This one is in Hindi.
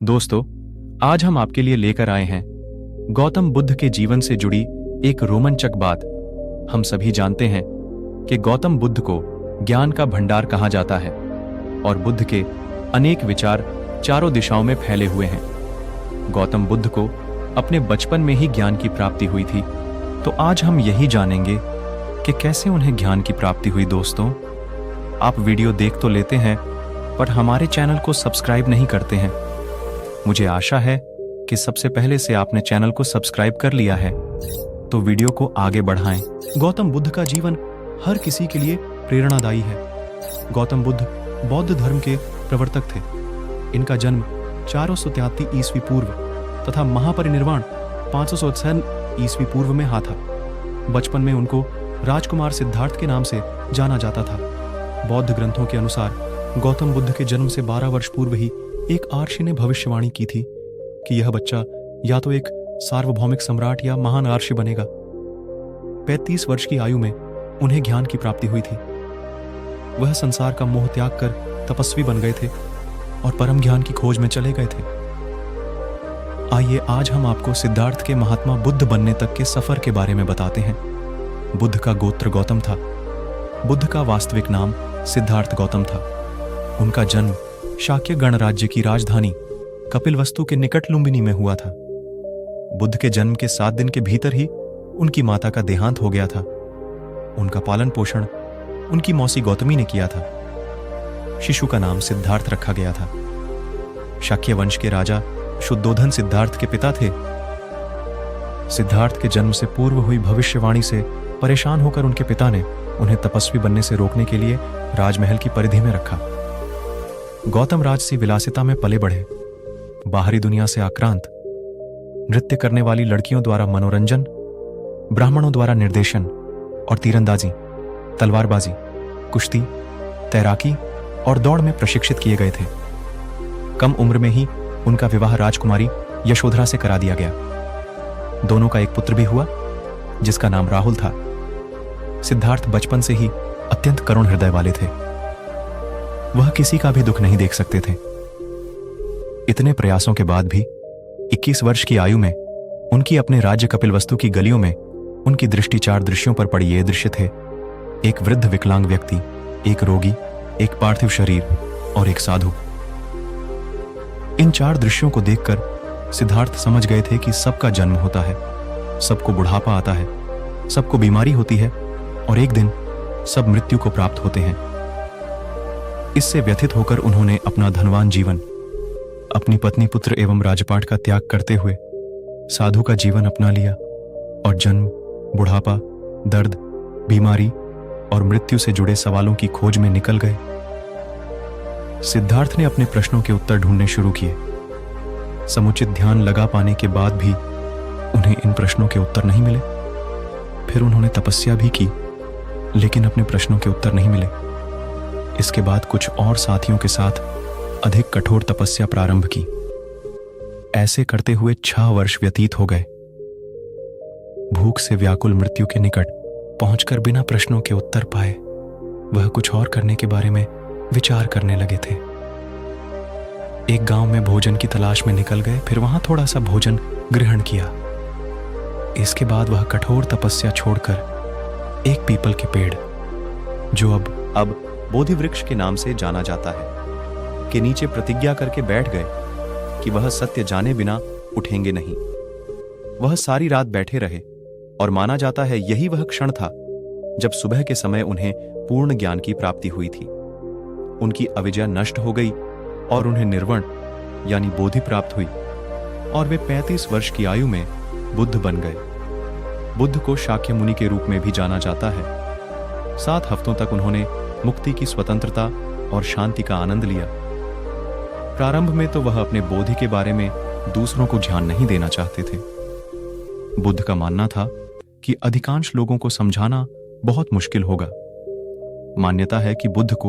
दोस्तों, आज हम आपके लिए लेकर आए हैं गौतम बुद्ध के जीवन से जुड़ी एक रोमांचक बात। हम सभी जानते हैं कि गौतम बुद्ध को ज्ञान का भंडार कहा जाता है और बुद्ध के अनेक विचार चारों दिशाओं में फैले हुए हैं। गौतम बुद्ध को अपने बचपन में ही ज्ञान की प्राप्ति हुई थी, तो आज हम यही जानेंगे कि कैसे उन्हें ज्ञान की प्राप्ति हुई। दोस्तों, आप वीडियो देख तो लेते हैं पर हमारे चैनल को सब्सक्राइब नहीं करते हैं। मुझे आशा है कि सबसे पहले से आपने चैनल को सब्सक्राइब कर लिया है, तो वीडियो को आगे बढ़ाएं। गौतम बुद्ध का जीवन हर किसी के लिए प्रेरणादायी है। गौतम बुद्ध बौद्ध धर्म के प्रवर्तक थे। इनका जन्म 433 ईस्वी पूर्व तथा महापरिनिर्वाण 567 ईस्वी पूर्व में हुआ था। बचपन में उनको राजकुमार सिद्धार्थ के नाम से जाना जाता था। बौद्ध ग्रंथों के अनुसार गौतम बुद्ध के जन्म से 12 वर्ष पूर्व ही एक आर्षि ने भविष्यवाणी की थी कि यह बच्चा या तो एक सार्वभौमिक सम्राट या महान आर्षि बनेगा। 35 वर्ष की आयु में उन्हें ज्ञान की प्राप्ति हुई थी। वह संसार का मोह त्याग कर तपस्वी बन गए थे और परम ज्ञान की खोज में चले गए थे। आइए आज हम आपको सिद्धार्थ के महात्मा बुद्ध बनने तक के सफर के बारे में बताते हैं। बुद्ध का गोत्र गौतम था। बुद्ध का वास्तविक नाम सिद्धार्थ गौतम था। उनका जन्म शाक्य गणराज्य की राजधानी कपिलवस्तु के निकट लुम्बिनी में हुआ था। बुद्ध के जन्म के 7 दिन के भीतर ही उनकी माता का देहांत हो गया था। उनका पालन पोषण उनकी मौसी गौतमी ने किया था। शिशु का नाम सिद्धार्थ रखा गया था। शाक्य वंश के राजा शुद्धोधन सिद्धार्थ के पिता थे। सिद्धार्थ के जन्म से पूर्व हुई भविष्यवाणी से परेशान होकर उनके पिता ने उन्हें तपस्वी बनने से रोकने के लिए राजमहल की परिधि में रखा। गौतम राजसी विलासिता में पले बढ़े। बाहरी दुनिया से आक्रांत, नृत्य करने वाली लड़कियों द्वारा मनोरंजन, ब्राह्मणों द्वारा निर्देशन और तीरंदाजी, तलवारबाजी, कुश्ती, तैराकी और दौड़ में प्रशिक्षित किए गए थे। कम उम्र में ही उनका विवाह राजकुमारी यशोधरा से करा दिया गया। दोनों का एक पुत्र भी हुआ जिसका नाम राहुल था। सिद्धार्थ बचपन से ही अत्यंत करुण हृदय वाले थे। वह किसी का भी दुख नहीं देख सकते थे। इतने प्रयासों के बाद भी 21 वर्ष की आयु में उनकी अपने राज्य कपिलवस्तु की गलियों में उनकी दृष्टि 4 दृश्यों पर पड़ी। ये दृश्य थे: एक वृद्ध विकलांग व्यक्ति, एक रोगी, एक पार्थिव शरीर और एक साधु। इन 4 दृश्यों को देखकर सिद्धार्थ समझ गए थे कि सबका जन्म होता है, सबको बुढ़ापा आता है, सबको बीमारी होती है और एक दिन सब मृत्यु को प्राप्त होते हैं। इससे व्यथित होकर उन्होंने अपना धनवान जीवन, अपनी पत्नी, पुत्र एवं राजपाट का त्याग करते हुए साधु का जीवन अपना लिया और जन्म, बुढ़ापा, दर्द, बीमारी और मृत्यु से जुड़े सवालों की खोज में निकल गए। सिद्धार्थ ने अपने प्रश्नों के उत्तर ढूंढने शुरू किए। समुचित ध्यान लगा पाने के बाद भी उन्हें इन प्रश्नों के उत्तर नहीं मिले। फिर उन्होंने तपस्या भी की, लेकिन अपने प्रश्नों के उत्तर नहीं मिले। इसके बाद कुछ और साथियों के साथ अधिक कठोर तपस्या प्रारंभ की। ऐसे करते हुए 6 वर्ष व्यतीत हो गए। भूख से व्याकुल मृत्यु के निकट पहुंचकर बिना प्रश्नों के उत्तर पाए वह कुछ और करने के बारे में विचार करने लगे थे। एक गांव में भोजन की तलाश में निकल गए, फिर वहां थोड़ा सा भोजन ग्रहण किया। इसके बाद वह कठोर तपस्या छोड़कर एक पीपल के पेड़, जो अब बोधि वृक्ष के नाम से जाना जाता है, के नीचे प्रतिज्ञा करके बैठ गए कि वह सत्य जाने बिना उठेंगे नहीं। वह सारी रात बैठे रहे और माना जाता है यही वह क्षण था जब सुबह के समय उन्हें पूर्ण ज्ञान की प्राप्ति हुई थी। उनकी अविद्या नष्ट हो गई और उन्हें निर्वण यानी बोधि प्राप्त हुई और वे 35 वर्ष की आयु में बुद्ध बन गए। बुद्ध को शाक्य मुनि के रूप में भी जाना जाता है। 7 हफ्तों तक उन्होंने मुक्ति की स्वतंत्रता और शांति का आनंद लिया। प्रारंभ में तो वह अपने बोधि के बारे में दूसरों को ध्यान नहीं देना चाहते थे। बुद्ध का मानना था कि अधिकांश लोगों को समझाना बहुत मुश्किल होगा। मान्यता है कि बुद्ध को